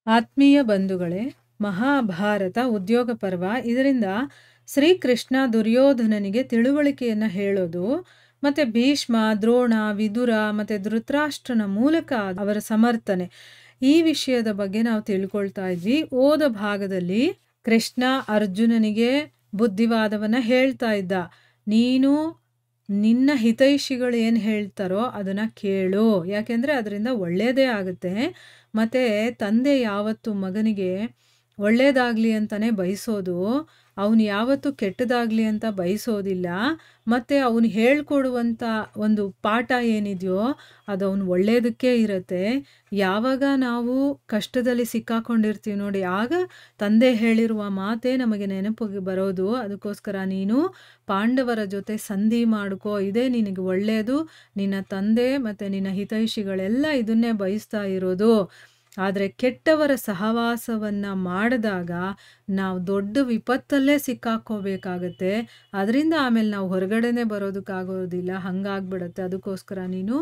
ಆತ್ಮೀಯ ಬಂಧುಗಳೇ, ಮಹಾಭಾರತ ಉದ್ಯೋಗ ಪರ್ವ. ಇದರಿಂದ ಶ್ರೀಕೃಷ್ಣ ದುರ್ಯೋಧನನಿಗೆ ತಿಳುವಳಿಕೆಯನ್ನು ಹೇಳೋದು, ಮತ್ತು ಭೀಷ್ಮ, ದ್ರೋಣ, ವಿದುರ ಮತ್ತು ಧೃತರಾಷ್ಟ್ರನ ಮೂಲಕ ಅವರ ಸಮರ್ಥನೆ, ಈ ವಿಷಯದ ಬಗ್ಗೆ ನಾವು ತಿಳ್ಕೊಳ್ತಾ ಇದ್ವಿ. ಓದ ಭಾಗದಲ್ಲಿ ಕೃಷ್ಣ ಅರ್ಜುನನಿಗೆ ಬುದ್ಧಿವಾದವನ್ನು ಹೇಳ್ತಾ ಇದ್ದ. ನೀನು ನಿನ್ನ ಹಿತೈಷಿಗಳು ಏನು ಹೇಳ್ತಾರೋ ಅದನ್ನು ಕೇಳು, ಯಾಕೆಂದರೆ ಅದರಿಂದ ಒಳ್ಳೆಯದೇ ಆಗುತ್ತೆ. ಮತ್ತು ತಂದೆ ಯಾವತ್ತು ಮಗನಿಗೆ ಒಳ್ಳೆಯದಾಗಲಿ ಅಂತಲೇ ಬಯಸೋದು, ಅವನು ಯಾವತ್ತೂ ಕೆಟ್ಟದಾಗಲಿ ಅಂತ ಬಯಸೋದಿಲ್ಲ. ಮತ್ತು ಅವನು ಹೇಳ್ಕೊಡುವಂಥ ಒಂದು ಪಾಠ ಏನಿದೆಯೋ ಅದು ಅವನು ಒಳ್ಳೆಯದಕ್ಕೆ ಇರುತ್ತೆ. ಯಾವಾಗ ನಾವು ಕಷ್ಟದಲ್ಲಿ ಸಿಕ್ಕಾಕೊಂಡಿರ್ತೀವಿ ನೋಡಿ, ಆಗ ತಂದೆ ಹೇಳಿರುವ ಮಾತೇ ನಮಗೆ ನೆನಪಿಗೆ ಬರೋದು. ಅದಕ್ಕೋಸ್ಕರ ನೀನು ಪಾಂಡವರ ಜೊತೆ ಸಂಧಿ ಮಾಡ್ಕೋ, ಇದೇ ನಿನಗೆ ಒಳ್ಳೆಯದು. ನಿನ್ನ ತಂದೆ ಮತ್ತು ನಿನ್ನ ಹಿತೈಷಿಗಳೆಲ್ಲ ಇದನ್ನೇ ಬಯಸ್ತಾ ಇರೋದು. ಆದರೆ ಕೆಟ್ಟವರ ಸಹವಾಸವನ್ನು ಮಾಡಿದಾಗ ನಾವು ದೊಡ್ಡ ವಿಪತ್ತಲ್ಲೇ ಸಿಕ್ಕಾಕೋಬೇಕಾಗತ್ತೆ. ಅದರಿಂದ ಆಮೇಲೆ ನಾವು ಹೊರಗಡೆನೇ ಬರೋದಕ್ಕಾಗೋದಿಲ್ಲ, ಹಂಗಾಗ್ಬಿಡತ್ತೆ. ಅದಕ್ಕೋಸ್ಕರ ನೀನು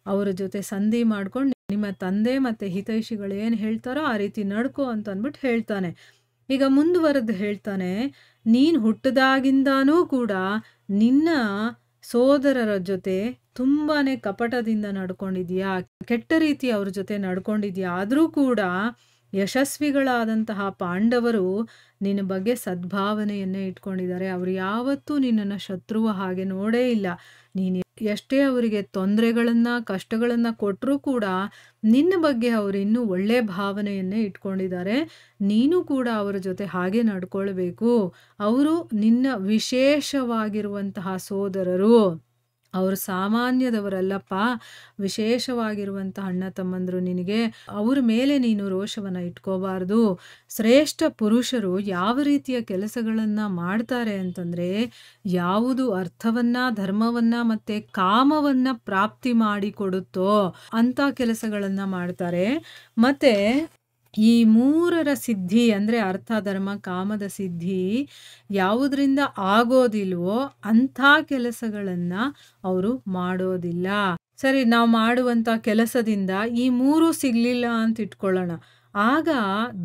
ಅವರ ಜೊತೆ ಸಂಧಿ ಮಾಡ್ಕೊಂಡು ನಿಮ್ಮ ತಂದೆ ಮತ್ತು ಹಿತೈಷಿಗಳು ಏನು ಹೇಳ್ತಾರೋ ಆ ರೀತಿ ನಡ್ಕೋ ಅಂತ ಅಂದ್ಬಿಟ್ಟು ಹೇಳ್ತಾನೆ. ಈಗ ಮುಂದುವರೆದು ಹೇಳ್ತಾನೆ, ನೀನು ಹುಟ್ಟಿದಾಗಿಂದಾನೂ ಕೂಡ ನಿನ್ನ ಸೋದರರ ಜೊತೆ ತುಂಬಾ ಕಪಟದಿಂದ ನಡ್ಕೊಂಡಿದ್ಯಾ, ಕೆಟ್ಟ ರೀತಿ ಅವ್ರ ಜೊತೆ ನಡ್ಕೊಂಡಿದ್ಯಾ. ಆದರೂ ಕೂಡ ಯಶಸ್ವಿಗಳಾದಂತಹ ಪಾಂಡವರು ನಿನ್ನ ಬಗ್ಗೆ ಸದ್ಭಾವನೆಯನ್ನೇ ಇಟ್ಕೊಂಡಿದ್ದಾರೆ. ಅವರು ಯಾವತ್ತೂ ನಿನ್ನನ್ನು ಶತ್ರುವ ಹಾಗೆ ನೋಡೇ ಇಲ್ಲ. ನೀನು ಎಷ್ಟೇ ಅವರಿಗೆ ತೊಂದರೆಗಳನ್ನು ಕಷ್ಟಗಳನ್ನು ಕೊಟ್ಟರೂ ಕೂಡ ನಿನ್ನ ಬಗ್ಗೆ ಅವರು ಇನ್ನೂ ಒಳ್ಳೆಯ ಭಾವನೆಯನ್ನೇ ಇಟ್ಕೊಂಡಿದ್ದಾರೆ. ನೀನು ಕೂಡ ಅವರ ಜೊತೆ ಹಾಗೆ ನಡ್ಕೊಳ್ಬೇಕು. ಅವರು ನಿನ್ನ ವಿಶೇಷವಾಗಿರುವಂತಹ ಸೋದರರು, ಅವರು ಸಾಮಾನ್ಯದವರಲ್ಲಪ್ಪ, ವಿಶೇಷವಾಗಿರುವಂಥ ಅಣ್ಣ ತಮ್ಮಂದರು ನಿನಗೆ. ಅವ್ರ ಮೇಲೆ ನೀನು ರೋಷವನ್ನು ಇಟ್ಕೋಬಾರ್ದು. ಶ್ರೇಷ್ಠ ಪುರುಷರು ಯಾವ ರೀತಿಯ ಕೆಲಸಗಳನ್ನು ಮಾಡ್ತಾರೆ ಅಂತಂದರೆ, ಯಾವುದು ಅರ್ಥವನ್ನು, ಧರ್ಮವನ್ನು ಮತ್ತು ಕಾಮವನ್ನು ಪ್ರಾಪ್ತಿ ಮಾಡಿಕೊಡುತ್ತೋ ಅಂಥ ಕೆಲಸಗಳನ್ನು ಮಾಡ್ತಾರೆ. ಮತ್ತು ಈ ಮೂರರ ಸಿದ್ಧಿ ಅಂದರೆ ಅರ್ಥ, ಧರ್ಮ, ಕಾಮದ ಸಿದ್ಧಿ ಯಾವುದರಿಂದ ಆಗೋದಿಲ್ವೋ ಅಂಥ ಕೆಲಸಗಳನ್ನು ಅವರು ಮಾಡೋದಿಲ್ಲ. ಸರಿ, ನಾವು ಮಾಡುವಂಥ ಕೆಲಸದಿಂದ ಈ ಮೂರೂ ಸಿಗಲಿಲ್ಲ ಅಂತ ಇಟ್ಕೊಳ್ಳೋಣ. ಆಗ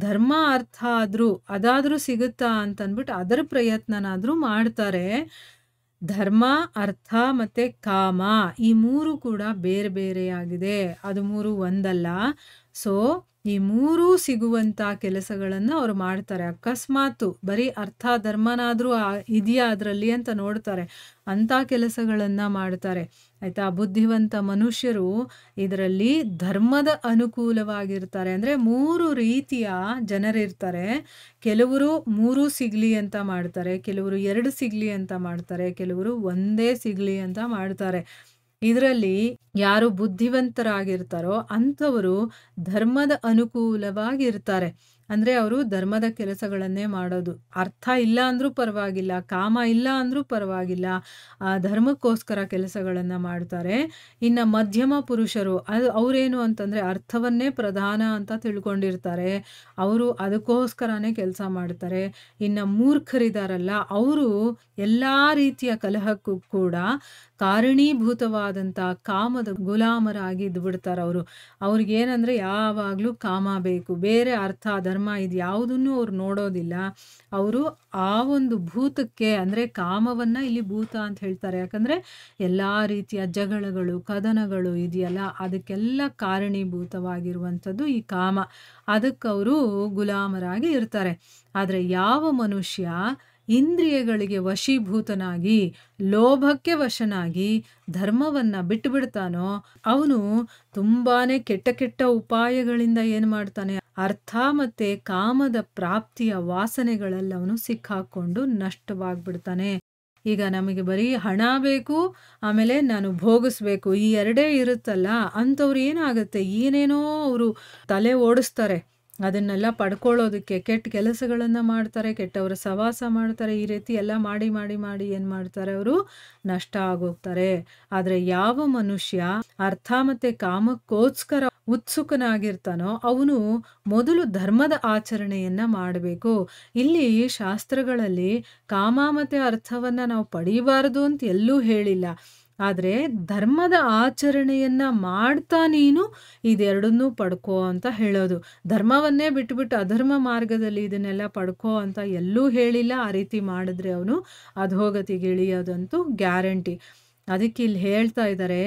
ಧರ್ಮ ಅರ್ಥ ಅದಾದರೂ ಸಿಗುತ್ತಾ ಅಂತಂದ್ಬಿಟ್ಟು ಅದರ ಪ್ರಯತ್ನನಾದರೂ ಮಾಡ್ತಾರೆ. ಧರ್ಮ, ಅರ್ಥ ಮತ್ತು ಕಾಮ ಈ ಮೂರು ಕೂಡ ಬೇರೆ ಬೇರೆಯಾಗಿದೆ, ಅದು ಮೂರು ಒಂದಲ್ಲ. ಸೊ ಈ ಮೂರೂ ಸಿಗುವಂಥ ಕೆಲಸಗಳನ್ನು ಅವರು ಮಾಡ್ತಾರೆ. ಅಕಸ್ಮಾತು ಬರೀ ಅರ್ಥ ಧರ್ಮನಾದರೂ ಇದೆಯಾ ಅದರಲ್ಲಿ ಅಂತ ನೋಡ್ತಾರೆ, ಅಂಥ ಕೆಲಸಗಳನ್ನು ಮಾಡ್ತಾರೆ. ಆಯಿತಾ. ಬುದ್ಧಿವಂತ ಮನುಷ್ಯರು ಇದರಲ್ಲಿ ಧರ್ಮದ ಅನುಕೂಲವಾಗಿರ್ತಾರೆ. ಅಂದರೆ ಮೂರು ರೀತಿಯ ಜನರಿರ್ತಾರೆ. ಕೆಲವರು ಮೂರೂ ಸಿಗಲಿ ಅಂತ ಮಾಡ್ತಾರೆ, ಕೆಲವರು ಎರಡು ಸಿಗಲಿ ಅಂತ ಮಾಡ್ತಾರೆ, ಕೆಲವರು ಒಂದೇ ಸಿಗಲಿ ಅಂತ ಮಾಡ್ತಾರೆ. ಇದರಲ್ಲಿ ಯಾರು ಬುದ್ಧಿವಂತರಾಗಿರ್ತಾರೋ ಅಂಥವರು ಧರ್ಮದ ಅನುಕೂಲವಾಗಿರ್ತಾರೆ. ಅಂದರೆ ಅವರು ಧರ್ಮದ ಕೆಲಸಗಳನ್ನೇ ಮಾಡೋದು. ಅರ್ಥ ಇಲ್ಲ ಅಂದರೂ ಪರವಾಗಿಲ್ಲ, ಕಾಮ ಇಲ್ಲ ಅಂದರೂ ಪರವಾಗಿಲ್ಲ, ಆ ಧರ್ಮಕ್ಕೋಸ್ಕರ ಕೆಲಸಗಳನ್ನು ಮಾಡ್ತಾರೆ. ಇನ್ನು ಮಧ್ಯಮ ಪುರುಷರು ಅವರೇನು ಅಂತಂದರೆ ಅರ್ಥವನ್ನೇ ಪ್ರಧಾನ ಅಂತ ತಿಳ್ಕೊಂಡಿರ್ತಾರೆ, ಅವರು ಅದಕ್ಕೋಸ್ಕರನೇ ಕೆಲಸ ಮಾಡ್ತಾರೆ. ಇನ್ನು ಮೂರ್ಖರಿದಾರಲ್ಲ, ಅವರು ಎಲ್ಲ ರೀತಿಯ ಕಲಹಕ್ಕೂ ಕೂಡ ಕಾರಣೀಭೂತವಾದಂಥ ಕಾಮದ ಗುಲಾಮರಾಗಿ ಇದ್ಬಿಡ್ತಾರೆ. ಅವ್ರಿಗೇನಂದರೆ ಯಾವಾಗಲೂ ಕಾಮ ಬೇಕು, ಬೇರೆ ಅರ್ಥ ಧರ್ಮ ಇದು ಯಾವುದನ್ನು ಅವ್ರು ನೋಡೋದಿಲ್ಲ. ಅವರು ಆ ಒಂದು ಭೂತಕ್ಕೆ, ಅಂದರೆ ಕಾಮವನ್ನು ಇಲ್ಲಿ ಭೂತ ಅಂತ ಹೇಳ್ತಾರೆ, ಯಾಕಂದರೆ ಎಲ್ಲ ರೀತಿಯ ಜಗಳಗಳು, ಕದನಗಳು ಇದೆಯಲ್ಲ, ಅದಕ್ಕೆಲ್ಲ ಕಾರಣೀಭೂತವಾಗಿರುವಂಥದ್ದು ಈ ಕಾಮ. ಅದಕ್ಕೆ ಅವರು ಗುಲಾಮರಾಗಿ ಇರ್ತಾರೆ. ಆದರೆ ಯಾವ ಮನುಷ್ಯ ಇಂದ್ರಿಯಗಳಿಗೆ ವಶೀಭೂತನಾಗಿ ಲೋಭಕ್ಕೆ ವಶನಾಗಿ ಧರ್ಮವನ್ನು ಬಿಟ್ಟುಬಿಡ್ತಾನೋ ಅವನು ತುಂಬಾ ಕೆಟ್ಟ ಕೆಟ್ಟ ಉಪಾಯಗಳಿಂದ ಏನು ಮಾಡ್ತಾನೆ, ಅರ್ಥ ಮತ್ತು ಕಾಮದ ಪ್ರಾಪ್ತಿಯ ವಾಸನೆಗಳೆಲ್ಲವನು ಸಿಕ್ಕಾಕೊಂಡು ನಷ್ಟವಾಗ್ಬಿಡ್ತಾನೆ. ಈಗ ನಮಗೆ ಬರೀ ಹಣ ಬೇಕು, ಆಮೇಲೆ ನಾನು ಭೋಗಿಸ್ಬೇಕು, ಈ ಎರಡೇ ಇರುತ್ತಲ್ಲ, ಅಂಥವ್ರು ಏನಾಗುತ್ತೆ, ಏನೇನೋ ಅವರು ತಲೆ ಓಡಿಸ್ತಾರೆ ಅದನ್ನೆಲ್ಲ ಪಡ್ಕೊಳ್ಳೋದಕ್ಕೆ. ಕೆಟ್ಟ ಕೆಲಸಗಳನ್ನು ಮಾಡ್ತಾರೆ, ಕೆಟ್ಟವರ ಸವಾಸ ಮಾಡ್ತಾರೆ, ಈ ರೀತಿ ಎಲ್ಲ ಮಾಡಿ ಮಾಡಿ ಮಾಡಿ ಏನು ಮಾಡ್ತಾರೆ, ಅವರು ನಷ್ಟ ಆಗೋಗ್ತಾರೆ. ಆದರೆ ಯಾವ ಮನುಷ್ಯ ಅರ್ಥ ಮತ್ತು ಕಾಮಕ್ಕೋಸ್ಕರ ಉತ್ಸುಕನಾಗಿರ್ತಾನೋ ಅವನು ಮೊದಲು ಧರ್ಮದ ಆಚರಣೆಯನ್ನು ಮಾಡಬೇಕು. ಇಲ್ಲಿ ಶಾಸ್ತ್ರಗಳಲ್ಲಿ ಕಾಮ ಮತ್ತು ಅರ್ಥವನ್ನು ನಾವು ಪಡೀಬಾರ್ದು ಅಂತ ಎಲ್ಲೂ ಹೇಳಿಲ್ಲ. ಆದ್ರೆ ಧರ್ಮದ ಆಚರಣೆಯನ್ನ ಮಾಡ್ತಾ ನೀನು ಇದೆರಡನ್ನೂ ಪಡ್ಕೋ ಅಂತ ಹೇಳೋದು. ಧರ್ಮವನ್ನೇ ಬಿಟ್ಬಿಟ್ಟು ಅಧರ್ಮ ಮಾರ್ಗದಲ್ಲಿ ಇದನ್ನೆಲ್ಲ ಪಡ್ಕೋ ಅಂತ ಎಲ್ಲೂ ಹೇಳಿಲ್ಲ. ಆ ರೀತಿ ಮಾಡಿದ್ರೆ ಅವನು ಅಧೋಗತಿಗೆ ಇಳಿಯೋದಂತೂ ಗ್ಯಾರಂಟಿ. ಅದಕ್ಕೆ ಇಲ್ಲಿ ಹೇಳ್ತಾ ಇದ್ದಾರೆ,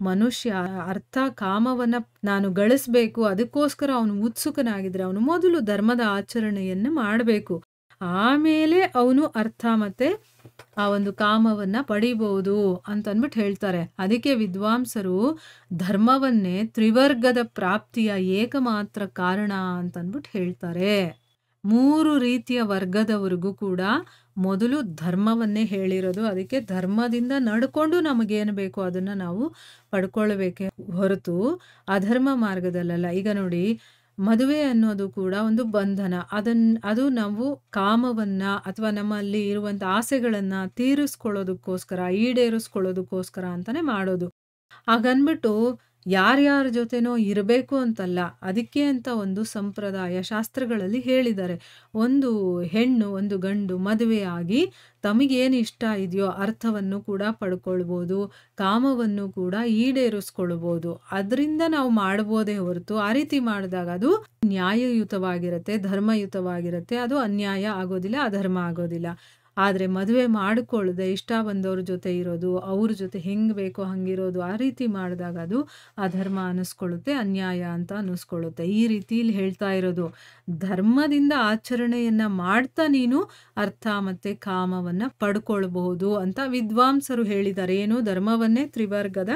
ಮನುಷ್ಯ ಅರ್ಥ ಕಾಮವನ್ನ ನಾನು ಗಳಿಸ್ಬೇಕು, ಅದಕ್ಕೋಸ್ಕರ ಅವನು ಉತ್ಸುಕನಾಗಿದ್ರೆ ಅವನು ಮೊದಲು ಧರ್ಮದ ಆಚರಣೆಯನ್ನ ಮಾಡಬೇಕು. ಆಮೇಲೆ ಅವನು ಅರ್ಥ ಮತ್ತೆ ಆ ಒಂದು ಕಾಮವನ್ನ ಪಡಿಬಹುದು ಅಂತ ಅಂದ್ಬಿಟ್ಟು ಹೇಳ್ತಾರೆ. ಅದಕ್ಕೆ ವಿದ್ವಾಂಸರು ಧರ್ಮವನ್ನೇ ತ್ರಿವರ್ಗದ ಪ್ರಾಪ್ತಿಯ ಏಕಮಾತ್ರ ಕಾರಣ ಅಂತ ಅಂದ್ಬಿಟ್ಟು ಹೇಳ್ತಾರೆ. 3 ರೀತಿಯ ವರ್ಗದವರಿಗೂ ಕೂಡ ಮೊದಲು ಧರ್ಮವನ್ನೇ ಹೇಳಿರೋದು. ಅದಕ್ಕೆ ಧರ್ಮದಿಂದ ನಡ್ಕೊಂಡು ನಮಗೇನು ಬೇಕೋ ಅದನ್ನ ನಾವು ಪಡ್ಕೊಳ್ಬೇಕೆ ಹೊರತು ಅಧರ್ಮ ಮಾರ್ಗದಲ್ಲಲ್ಲ. ಈಗ ನೋಡಿ, ಮದುವೆ ಅನ್ನೋದು ಕೂಡ ಒಂದು ಬಂಧನ. ಅದು ನಾವು ಕಾಮವನ್ನ ಅಥವಾ ನಮ್ಮಲ್ಲಿ ಇರುವಂತ ಆಸೆಗಳನ್ನ ತೀರಿಸ್ಕೊಳ್ಳೋದಕ್ಕೋಸ್ಕರ, ಈಡೇರಿಸ್ಕೊಳ್ಳೋದಕ್ಕೋಸ್ಕರ ಅಂತಾನೆ ಮಾಡೋದು. ಹಾಗನ್ಬಿಟ್ಟು ಯಾರ್ಯಾರ ಜೊತೆನೋ ಇರಬೇಕು ಅಂತಲ್ಲ. ಅದಕ್ಕೆ ಅಂತ ಒಂದು ಸಂಪ್ರದಾಯ ಶಾಸ್ತ್ರಗಳಲ್ಲಿ ಹೇಳಿದ್ದಾರೆ. ಒಂದು ಹೆಣ್ಣು, ಒಂದು ಗಂಡು ಮದುವೆಯಾಗಿ ತಮಗೇನು ಇಷ್ಟ ಇದೆಯೋ ಅರ್ಥವನ್ನು ಕೂಡ ಪಡ್ಕೊಳ್ಬೋದು, ಕಾಮವನ್ನು ಕೂಡ ಈಡೇರಿಸ್ಕೊಳ್ಬೋದು. ಅದರಿಂದ ನಾವು ಮಾಡ್ಬೋದೇ ಹೊರತು ಆ ರೀತಿ ಮಾಡಿದಾಗ ಅದು ನ್ಯಾಯಯುತವಾಗಿರುತ್ತೆ, ಧರ್ಮಯುತವಾಗಿರುತ್ತೆ. ಅದು ಅನ್ಯಾಯ ಆಗೋದಿಲ್ಲ, ಅಧರ್ಮ ಆಗೋದಿಲ್ಲ. ಆದ್ರೆ ಮದುವೆ ಮಾಡಿಕೊಳ್ಳದೆ ಇಷ್ಟ ಬಂದವ್ರ ಜೊತೆ ಇರೋದು, ಅವ್ರ ಜೊತೆ ಹೆಂಗ್ ಬೇಕೋ ಹಂಗಿರೋದು, ಆ ರೀತಿ ಮಾಡಿದಾಗ ಅದು ಅಧರ್ಮ ಅನ್ನಿಸ್ಕೊಳ್ಳುತ್ತೆ, ಅನ್ಯಾಯ ಅಂತ ಅನ್ನಿಸ್ಕೊಳ್ಳುತ್ತೆ. ಈ ರೀತಿ ಇಲ್ಲಿ ಹೇಳ್ತಾ ಇರೋದು, ಧರ್ಮದಿಂದ ಆಚರಣೆಯನ್ನ ಮಾಡ್ತಾ ನೀನು ಅರ್ಥ ಮತ್ತೆ ಕಾಮವನ್ನ ಪಡ್ಕೊಳ್ಬಹುದು ಅಂತ ವಿದ್ವಾಂಸರು ಹೇಳಿದ್ದಾರೆ. ಏನು, ಧರ್ಮವನ್ನೇ ತ್ರಿವರ್ಗದ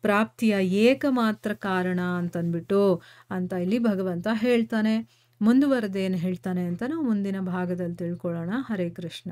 ಪ್ರಾಪ್ತಿಯ ಏಕಮಾತ್ರ ಕಾರಣ ಅಂತಂದ್ಬಿಟ್ಟು ಅಂತ ಇಲ್ಲಿ ಭಗವಂತ ಹೇಳ್ತಾನೆ. ಮುಂದುವರೆದೇನು ಹೇಳ್ತಾನೆ ಅಂತ ನಾವು ಮುಂದಿನ ಭಾಗದಲ್ಲಿ ತಿಳ್ಕೊಳ್ಳೋಣ. ಹರೇ ಕೃಷ್ಣ.